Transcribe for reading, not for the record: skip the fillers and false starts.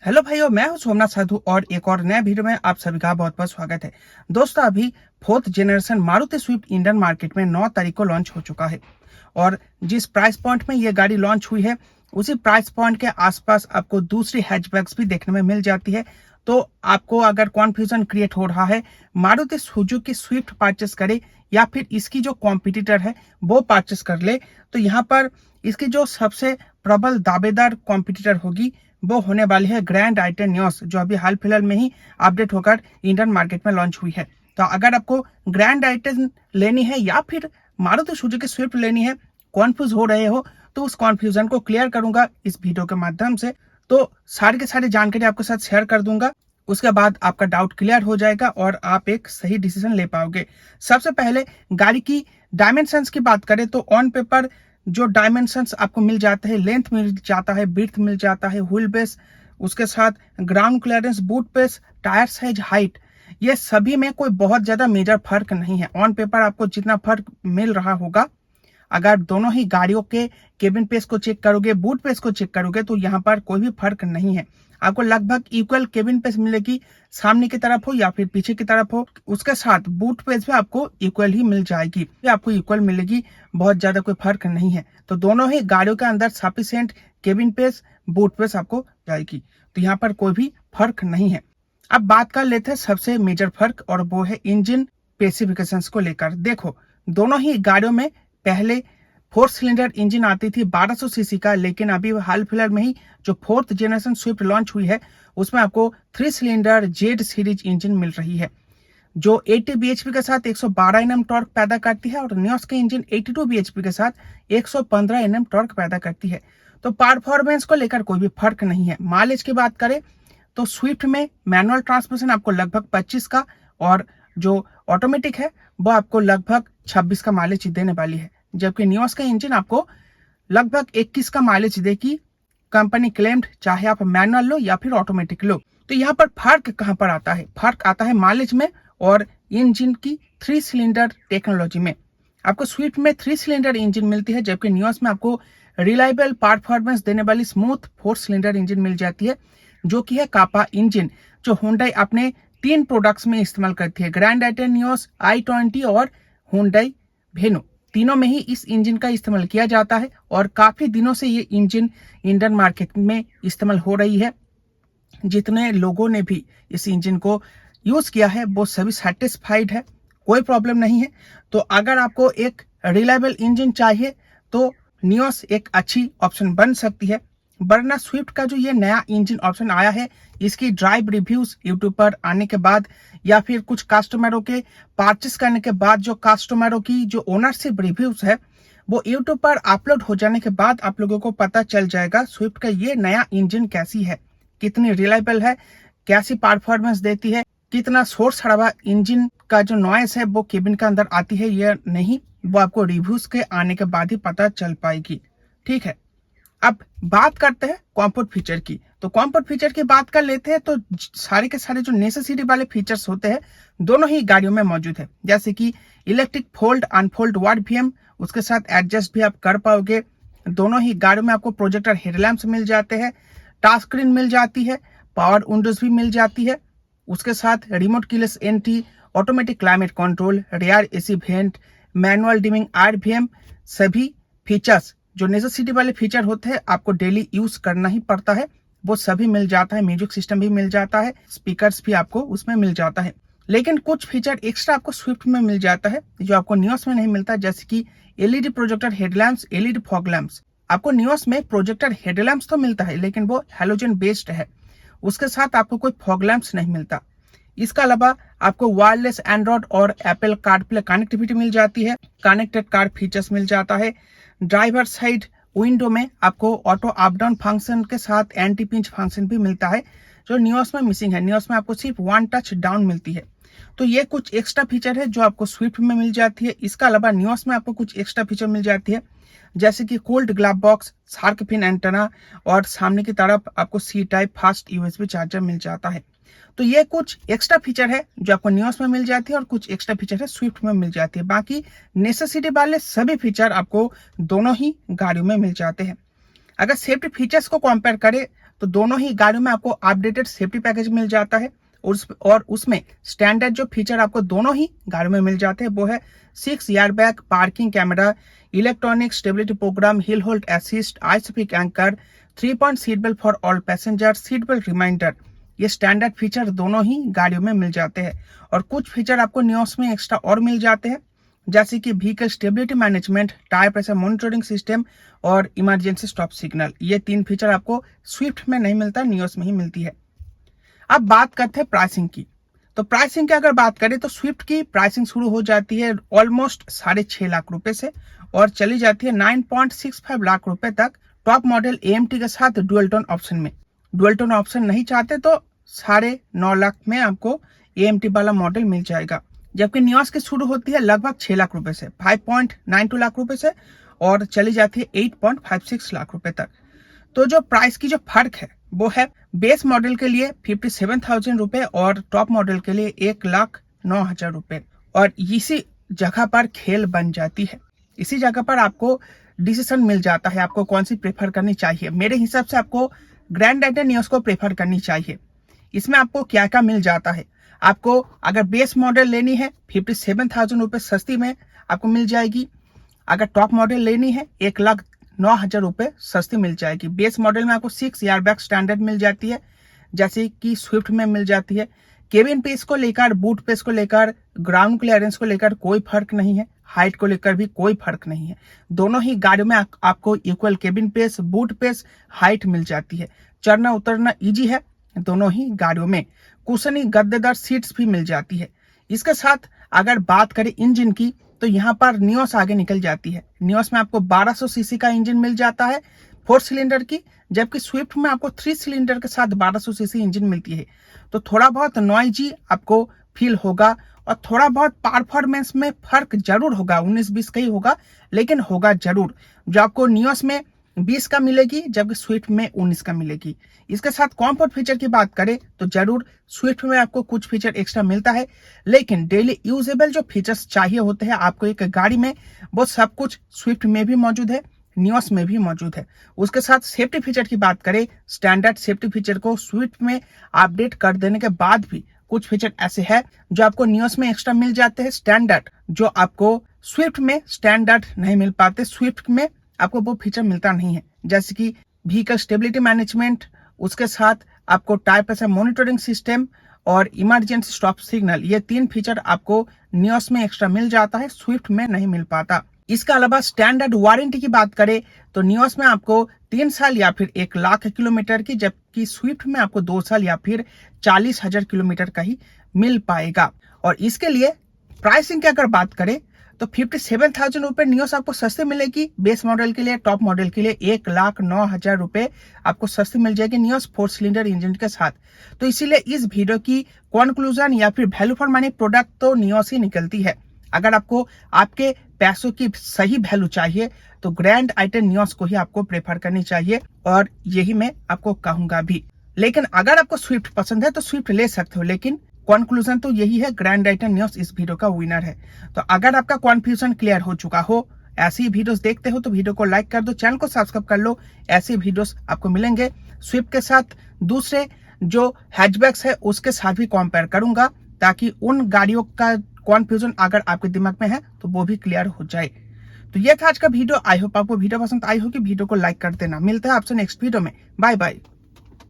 Hello भाइयों, मैं हूं सोमनाथ साधु और एक और नए वीडियो में आप सभी का बहुत बहुत स्वागत है। दोस्तों, अभी fourth generation Maruti Swift Indian market में 9 तारीख को लॉन्च हो चुका है और जिस प्राइस पॉइंट में ये गाड़ी लॉन्च हुई है उसी प्राइस पॉइंट के आसपास आपको दूसरी हैचबैक्स भी देखने में मिल जाती है। तो आपको अगर कॉन्फ्यूजन क्रिएट हो रहा है मारुति सुजुकी स्विफ्ट परचेस करे या फिर इसकी जो कॉम्पिटिटर है वो परचेस कर ले, तो यहाँ पर इसकी जो सबसे प्रबल दावेदार कॉम्पिटिटर होगी वो होने वाली है ग्रैंड आई-10 नियोस, जो अभी हाल फिलहाल में ही अपडेट होकर इंडियन मार्केट में लॉन्च हुई है। तो अगर आपको ग्रैंड आई-10 लेनी है या फिर मारुति सुजुकी स्विफ्ट लेनी है, कॉन्फ्यूज हो रहे हो, तो उस कॉन्फ्यूजन को क्लियर करूंगा इस वीडियो के माध्यम से। तो सारी की सारी जानकारी आपके साथ शेयर कर दूंगा, उसके बाद आपका डाउट क्लियर हो जाएगा और आप एक सही डिसीजन ले पाओगे। सबसे पहले गाड़ी की डायमेंशंस की बात करें तो ऑन पेपर जो डायमेंशंस आपको मिल जाते हैं, लेंथ मिल जाता है, विड्थ मिल जाता है, व्हील बेस, उसके साथ ground clearance, boot base, tyre size, height, ये सभी में कोई बहुत ज्यादा मेजर फर्क नहीं है। ऑन पेपर आपको जितना फर्क मिल रहा होगा, अगर दोनों ही गाड़ियों के केबिन पेस को चेक करोगे, बूट पेस को चेक करोगे, तो यहाँ पर कोई भी फर्क नहीं है। आपको लगभग इक्वल केबिन पेस मिलेगी, सामने की तरफ हो या फिर पीछे की तरफ हो। उसके साथ बूट पेस भी आपको इक्वल ही मिल जाएगी, आपको इक्वल मिलेगी, बहुत ज्यादा कोई फर्क नहीं है। तो दोनों ही गाड़ियों के अंदर sufficient cabin space, boot space आपको जाएगी, तो यहाँ पर कोई भी फर्क नहीं है। अब बात कर लेते हैं सबसे मेजर फर्क, और वो है इंजन स्पेसिफिकेशंस को लेकर। देखो, दोनों ही गाड़ियों में पहले 4 सिलेंडर इंजन आती थी 1200 सीसी का, लेकिन अभी हाल फिलहाल में ही जो फोर्थ जनरेशन स्विफ्ट लॉन्च हुई है उसमें आपको 3 सिलेंडर जेड सीरीज इंजन मिल रही है, जो 80 bhp के साथ 112 Nm टॉर्क पैदा करती है, और नियोस के इंजन 82 bhp के साथ 115 Nm टॉर्क पैदा करती है। तो परफॉर्मेंस को लेकर कोई भी फर्क नहीं है। माइलेज की बात करें तो स्विफ्ट में मैनुअल ट्रांसमिशन आपको लगभग 25 का, और जो ऑटोमेटिक है वो आपको लगभग 26 का माइलेज देने वाली है, जबकि नियोस का इंजन आपको लगभग 21 का माइलेज देगी, कंपनी क्लेम्ड, चाहे आप मैनुअल लो या फिर ऑटोमेटिक लो। तो यहाँ पर फर्क कहाँ पर आता है? फर्क आता है माइलेज में और इंजन की 3 सिलेंडर टेक्नोलॉजी में। आपको स्विफ्ट में 3 सिलेंडर इंजन मिलती है, जबकि नियोस में आपको रिलायबल परफॉर्मेंस देने वाली स्मूथ 4 सिलेंडर इंजन मिल जाती है, जो कि है कापा इंजन, जो हुंडई अपने 3 प्रोडक्ट्स में इस्तेमाल करती है, ग्रैंड आई-10 नियोस, i20 और हुंडई वेन्यू। तीनों में ही इस इंजन का इस्तेमाल किया जाता है और काफी दिनों से ये इंजन इंडियन मार्केट में इस्तेमाल हो रही है। जितने लोगों ने भी इस इंजन को यूज किया है वो सभी सेटिस्फाइड है, कोई प्रॉब्लम नहीं है। तो अगर आपको एक रिलायबल इंजन चाहिए तो नियोस एक अच्छी ऑप्शन बन सकती है, वरना स्विफ्ट का जो ये नया इंजन ऑप्शन आया है, इसकी ड्राइव रिव्यूज यूट्यूब पर आने के बाद या फिर कुछ कस्टमरों के परचेस करने के बाद, जो कस्टमरों की जो ओनरशिप रिव्यूज है वो यूट्यूब पर अपलोड हो जाने के बाद आप लोगों को पता चल जाएगा स्विफ्ट का ये नया इंजन कैसी है, कितनी रिलायबल है, कैसी परफॉर्मेंस देती है, कितना शोर शराबा इंजन का जो नॉइस है वो केबिन के अंदर आती है या नहीं, वो आपको रिव्यूज के आने के बाद ही पता चल पाएगी। ठीक है, अब बात करते हैं कॉम्फर्ट फीचर की। तो कॉम्फर्ट फीचर की बात कर लेते हैं, तो सारे के सारे जो नेसेसिटी वाले फीचर्स होते हैं दोनों ही गाड़ियों में मौजूद है, जैसे कि electric fold unfold ward VM, उसके साथ एडजस्ट भी आप कर पाओगे। दोनों ही गाड़ियों में आपको प्रोजेक्टर हेडलैम्प्स मिल जाते हैं, टच स्क्रीन मिल जाती है, पावर विंडोज भी मिल जाती है, उसके साथ remote keyless entry, automatic climate control, rear AC vent, manual dimming RVM, सभी फीचर्स जो नेसेसिटी वाले फीचर होते हैं आपको डेली यूज करना ही पड़ता है, वो सभी मिल जाता है। म्यूजिक सिस्टम भी मिल जाता है, स्पीकर्स भी आपको उसमें मिल जाता है। लेकिन कुछ फीचर एक्स्ट्रा आपको स्विफ्ट में मिल जाता है जो आपको नियोस में नहीं मिलता, जैसे कि LED projector headlamps, LED fog lamps. आपको नियोस में प्रोजेक्टर हेडलैम्प्स तो मिलता है लेकिन वो हैलोजन बेस्ड है, उसके साथ आपको कोई फॉग लैम्प्स नहीं मिलता। इसके अलावा आपको वायरलेस एंड्रॉइड और एप्पल कारप्ले कनेक्टिविटी मिल जाती है, कनेक्टेड कार फीचर्स मिल जाता है। ड्राइवर साइड विंडो में आपको ऑटो अप डाउन फंक्शन के साथ एंटी पिंच फंक्शन भी मिलता है, जो नियोस में मिसिंग है। नियोस में आपको सिर्फ 1 टच डाउन मिलती है। तो ये कुछ एक्स्ट्रा फीचर है जो आपको स्विफ्ट में मिल जाती है। इसके अलावा नियोस में आपको कुछ एक्स्ट्रा फीचर मिल जाती है, जैसे कि cold glass box, shark fin antenna, और सामने की तरफ आपको C type fast USB charger मिल जाता है। तो ये कुछ एक्स्ट्रा फीचर है जो आपको नियोस में मिल जाती है और कुछ एक्स्ट्रा फीचर है स्विफ्ट में मिल जाती है। बाकी नेसेसिटी वाले सभी फीचर आपको दोनों ही गाड़ियों में मिल जाते हैं। अगर सेफ्टी फीचर्स को कंपेयर करें तो दोनों ही गाड़ियों में आपको अपडेटेड सेफ्टी पैकेज मिल जाता है। और उसमें स्टैंडर्ड जो फीचर आपको दोनों ही गाड़ियों में मिल जाते हैं वो है 6 airbag, parking camera, electronic stability programme, hill hold assist, ISOFIX anchor, 3 point seat belt for all passenger, seat belt reminder. ये स्टैंडर्ड फीचर दोनों ही गाड़ियों में मिल जाते हैं। और कुछ फीचर आपको नियोस में एक्स्ट्रा और मिल जाते हैं, जैसे कि vehicle stability management, tyre pressure monitoring system और इमरजेंसी स्टॉप सिग्नल। ये 3 फीचर आपको स्विफ्ट में नहीं मिलता, नियोस में ही मिलती है। अब बात करते हैं प्राइसिंग की। तो प्राइसिंग की अगर बात करें तो स्विफ्ट की प्राइसिंग शुरू हो जाती है ऑलमोस्ट 6.5 लाख रुपए से और चली जाती है 9.65 लाख रुपए तक टॉप मॉडल AMT के साथ डुअल टोन ऑप्शन में। डुअल टोन ऑप्शन नहीं चाहते तो 9.5 लाख में आपको AMT वाला मॉडल मिल जाएगा। जबकि नियोस की शुरू होती है लगभग 6 लाख रुपए से, 5.92 लाख रुपए से, और चली जाती है 8.56 लाख रुपए तक। तो जो प्राइस की जो फर्क है वो है बेस मॉडल के लिए 57,000 रुपए और टॉप मॉडल के लिए 1,09,000 रुपए। और इसी जगह पर खेल बन जाती है, इसी जगह पर आपको डिसीजन मिल जाता है आपको कौन सी प्रेफर करनी चाहिए। मेरे हिसाब से आपको ग्रैंड आइटन नियोस को प्रेफर करनी चाहिए। इसमें आपको क्या क्या मिल जाता है, आपको अगर बेस मॉडल लेनी है 57,000 रुपए सस्ती में आपको मिल जाएगी। अगर टॉप मॉडल लेनी है 1,09,000 रुपए सस्ती मिल जाएगी। बेस मॉडल में आपको 6 एयरबैग स्टैंडर्ड मिल जाती है, जैसे कि स्विफ्ट में मिल जाती है। केबिन पेस को लेकर, बूट पेस को लेकर, ग्राउंड क्लियरेंस को लेकर कोई फर्क नहीं है, हाइट को लेकर भी कोई फर्क नहीं है। दोनों ही गाड़ियों में आपको equal cabin space, boot space, height मिल जाती है। चढ़ना उतरना इजी है दोनों ही गाड़ियों में। कुशनी गद्देदार सीट्स भी मिल जाती है। इसके साथ अगर बात करें इंजन की तो यहाँ पर नियोस आगे निकल जाती है। नियोस में आपको 1200 सीसी का इंजन मिल जाता है 4 सिलेंडर की, जबकि स्विफ्ट में आपको 3 सिलेंडर के साथ 1200 सीसी इंजन मिलती है। तो थोड़ा बहुत नॉइजी आपको फील होगा और थोड़ा बहुत परफॉर्मेंस में फर्क जरूर होगा, 19-20 का ही होगा, लेकिन होगा जरूर। जो आपको नियोस में 20 का मिलेगी जबकि स्विफ्ट में 19 का मिलेगी। इसके साथ कॉम्फर्ट फीचर की बात करें तो जरूर स्विफ्ट में आपको कुछ फीचर एक्स्ट्रा मिलता है, लेकिन डेली यूजेबल जो फीचर्स चाहिए होते हैं आपको एक गाड़ी में, वो सब कुछ स्विफ्ट में भी मौजूद है, नियोस में भी मौजूद है। उसके साथ सेफ्टी फीचर की बात करें, स्टैंडर्ड सेफ्टी फीचर को स्विफ्ट में अपडेट कर देने के बाद भी कुछ फीचर ऐसे हैं जो आपको नियोस में एक्स्ट्रा मिल जाते हैं स्टैंडर्ड, जो आपको स्विफ्ट में स्टैंडर्ड नहीं मिल पाते। स्विफ्ट में आपको वो फीचर मिलता नहीं है, जैसे कि व्हीकल स्टेबिलिटी मैनेजमेंट, उसके साथ आपको टायर प्रेशर मॉनिटरिंग सिस्टम और इमरजेंसी स्टॉप सिग्नल। ये 3 फीचर आपको नियोस में एक्स्ट्रा मिल जाता है, स्विफ्ट में नहीं मिल पाता। इसके अलावा स्टैंडर्ड वारंटी की बात करें तो नियोस में आपको 3 साल या फिर 1 लाख किलोमीटर की, जबकि स्विफ्ट में आपको 2 साल या फिर 40,000 किलोमीटर का ही मिल पाएगा। और इसके लिए प्राइसिंग की अगर बात करें तो 57,000 रुपए नियोस आपको सस्ते मिलेगी बेस मॉडल के लिए। टॉप मॉडल के लिए 1,09,000 रुपए आपको सस्ती मिल जाएगी नियोस 4 सिलेंडर इंजन के साथ। तो इसीलिए इस वीडियो की कंक्लूजन या फिर वैल्यू फॉर मनी प्रोडक्ट तो नियोस ही निकलती है। अगर आपको आपके पैसों की सही वैल्यू चाहिए तो ग्रैंड आइटन नियोस को ही आपको प्रेफर करनी चाहिए, और यही मैं आपको कहूंगा भी। लेकिन अगर आपको स्विफ्ट पसंद है तो स्विफ्ट ले सकते हो, लेकिन कंक्लूजन तो यही है, ग्रैंड आइटन नियोस इस वीडियो का विनर है। तो अगर आपका कंफ्यूजन क्लियर हो चुका हो, ऐसी वीडियोस देखते हो तो वीडियो को लाइक कर दो, चैनल को सब्सक्राइब कर लो। ऐसे वीडियोस आपको मिलेंगे। स्विफ्ट के साथ दूसरे जो हैचबैक्स है उसके साथ भी कंपेयर करूंगा, ताकि उन गाड़ियों का कंफ्यूजन अगर आपके दिमाग में है तो वो भी क्लियर हो जाए। तो ये था आज का वीडियो। आई होप आपको वीडियो पसंद आई होगी। वीडियो को लाइक कर देना। मिलते हैं आपसे नेक्स्ट वीडियो में। Bye bye.